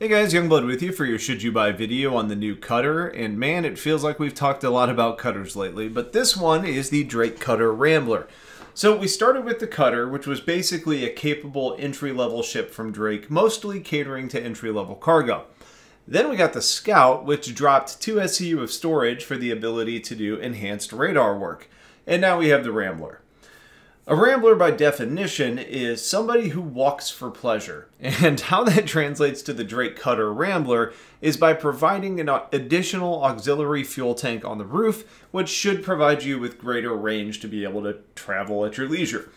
Hey guys, Youngblood with you for your Should You Buy video on the new Cutter, and man, it feels like we've talked a lot about Cutters lately, but this one is the Drake Cutter Rambler. So we started with the Cutter, which was basically a capable entry-level ship from Drake, mostly catering to entry-level cargo. Then we got the Scout, which dropped 2 SCU of storage for the ability to do enhanced radar work. And now we have the Rambler. A Rambler, by definition, is somebody who walks for pleasure. And how that translates to the Drake Cutter Rambler is by providing an additional auxiliary fuel tank on the roof, which should provide you with greater range to be able to travel at your leisure.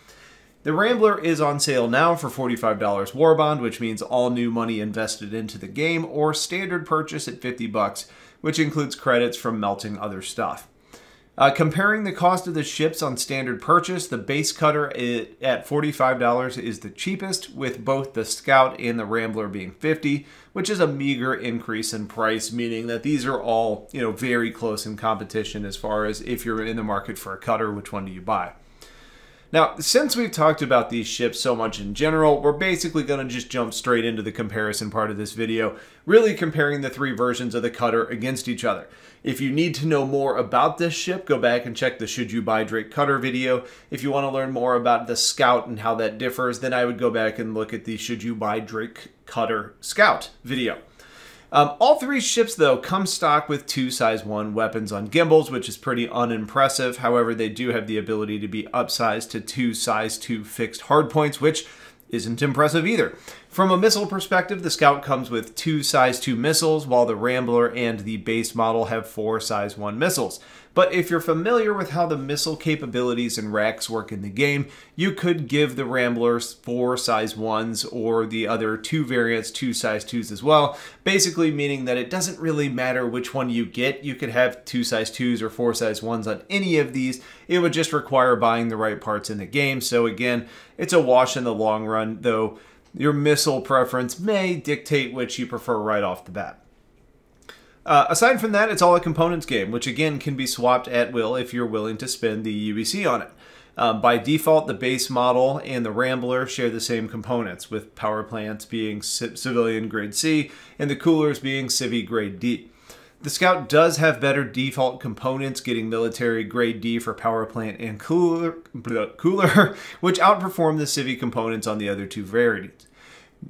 The Rambler is on sale now for $45 War Bond, which means all new money invested into the game, or standard purchase at $50, which includes credits from melting other stuff. Comparing the cost of the ships on standard purchase, the base Cutter at $45 is the cheapest, with both the Scout and the Rambler being $50, which is a meager increase in price, meaning that these are all, very close in competition as far as if you're in the market for a Cutter, which one do you buy? Now, since we've talked about these ships so much in general, we're basically going to just jump straight into the comparison part of this video, really comparing the 3 versions of the Cutter against each other. If you need to know more about this ship, go back and check the Should You Buy Drake Cutter video. If you want to learn more about the Scout and how that differs, then I would go back and look at the Should You Buy Drake Cutter Scout video. All 3 ships, though, come stock with 2 size 1 weapons on gimbals, which is pretty unimpressive. However, they do have the ability to be upsized to 2 size 2 fixed hardpoints, which isn't impressive either. From a missile perspective, the Scout comes with 2 size 2 missiles, while the Rambler and the base model have 4 size 1 missiles. But if you're familiar with how the missile capabilities and racks work in the game, you could give the Ramblers 4 size 1s or the other 2 variants 2 size 2s as well, basically meaning that it doesn't really matter which one you get. You could have 2 size 2s or 4 size 1s on any of these. It would just require buying the right parts in the game. So again, it's a wash in the long run, though your missile preference may dictate which you prefer right off the bat. Aside from that, it's all a components game, which again can be swapped at will if you're willing to spend the UEC on it. By default, the base model and the Rambler share the same components, with power plants being civilian grade C and the coolers being civvy grade D. The Scout does have better default components, getting military grade D for power plant and cooler which outperform the civvy components on the other 2 varieties.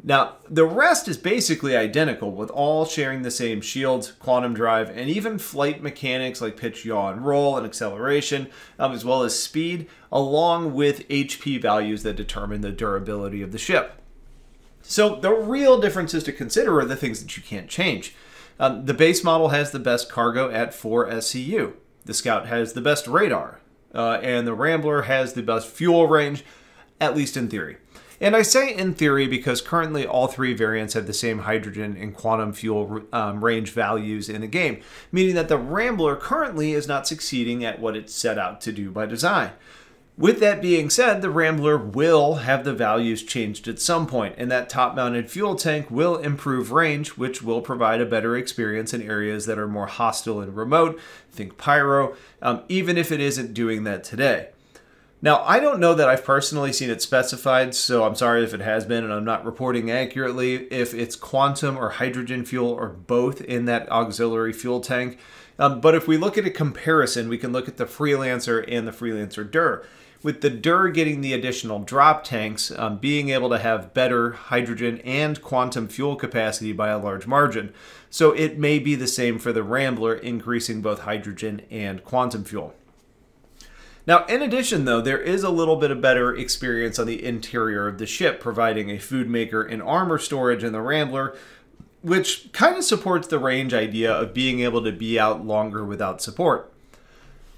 Now, the rest is basically identical, with all sharing the same shields, quantum drive, and even flight mechanics like pitch, yaw, and roll, and acceleration, as well as speed, along with HP values that determine the durability of the ship. So the real differences to consider are the things that you can't change. The base model has the best cargo at 4 SCU. The Scout has the best radar, and the Rambler has the best fuel range, at least in theory. And I say in theory because currently all 3 variants have the same hydrogen and quantum fuel range values in the game, meaning that the Rambler currently is not succeeding at what it's set out to do by design. With that being said, the Rambler will have the values changed at some point, and that top-mounted fuel tank will improve range, which will provide a better experience in areas that are more hostile and remote, think pyro, even if it isn't doing that today. Now, I don't know that I've personally seen it specified, so I'm sorry if it has been and I'm not reporting accurately, if it's quantum or hydrogen fuel or both in that auxiliary fuel tank. But if we look at a comparison, we can look at the Freelancer and the Freelancer Dur. With the Dur getting the additional drop tanks, being able to have better hydrogen and quantum fuel capacity by a large margin. So it may be the same for the Rambler, increasing both hydrogen and quantum fuel. Now, in addition, though, there is a little bit of better experience on the interior of the ship, providing a food maker and armor storage in the Rambler, which kind of supports the range idea of being able to be out longer without support.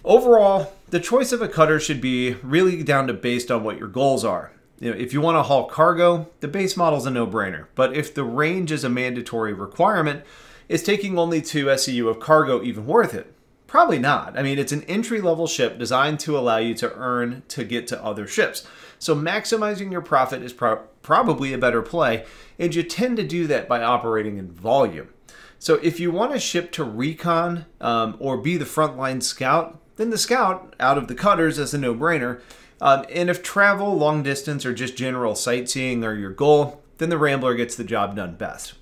Overall, the choice of a Cutter should be really down to based on what your goals are. If you want to haul cargo, the base model is a no-brainer. But if the range is a mandatory requirement, is taking only 2 SCU of cargo even worth it? Probably not. I mean, it's an entry-level ship designed to allow you to earn to get to other ships. So maximizing your profit is probably a better play, and you tend to do that by operating in volume. So if you want a ship to recon or be the frontline Scout, then the Scout, out of the Cutters, is a no-brainer. And if travel, long distance, or just general sightseeing are your goal, then the Rambler gets the job done best.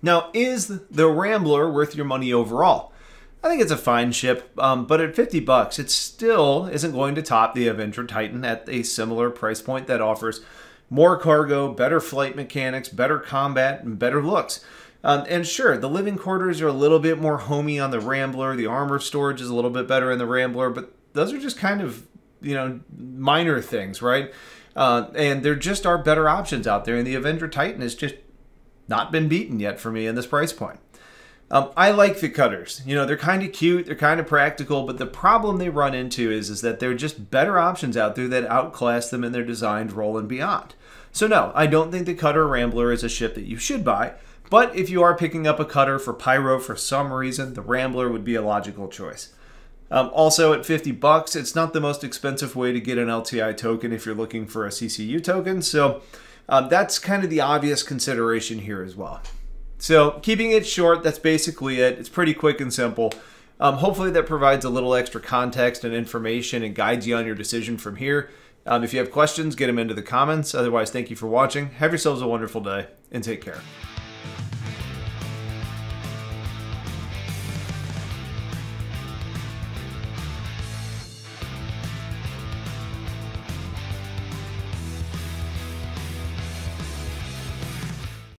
Now, is the Rambler worth your money overall? I think it's a fine ship, but at 50 bucks, it still isn't going to top the Avenger Titan at a similar price point that offers more cargo, better flight mechanics, better combat, and better looks. And sure, the living quarters are a little bit more homey on the Rambler. The armor storage is a little bit better in the Rambler, but those are just kind of, you know, minor things, right? And there just are better options out there, and the Avenger Titan has just not been beaten yet for me in this price point. I like the Cutters. You know, they're kind of cute, they're kind of practical, but the problem they run into is that there are just better options out there that outclass them in their designed role and beyond. So no, I don't think the Cutter Rambler is a ship that you should buy, but if you are picking up a Cutter for Pyro for some reason, the Rambler would be a logical choice. Also at 50 bucks, it's not the most expensive way to get an LTI token if you're looking for a CCU token, so that's kind of the obvious consideration here as well. So keeping it short, that's basically it. It's pretty quick and simple. Hopefully that provides a little extra context and information and guides you on your decision from here. If you have questions, get them into the comments. Otherwise, thank you for watching. Have yourselves a wonderful day and take care.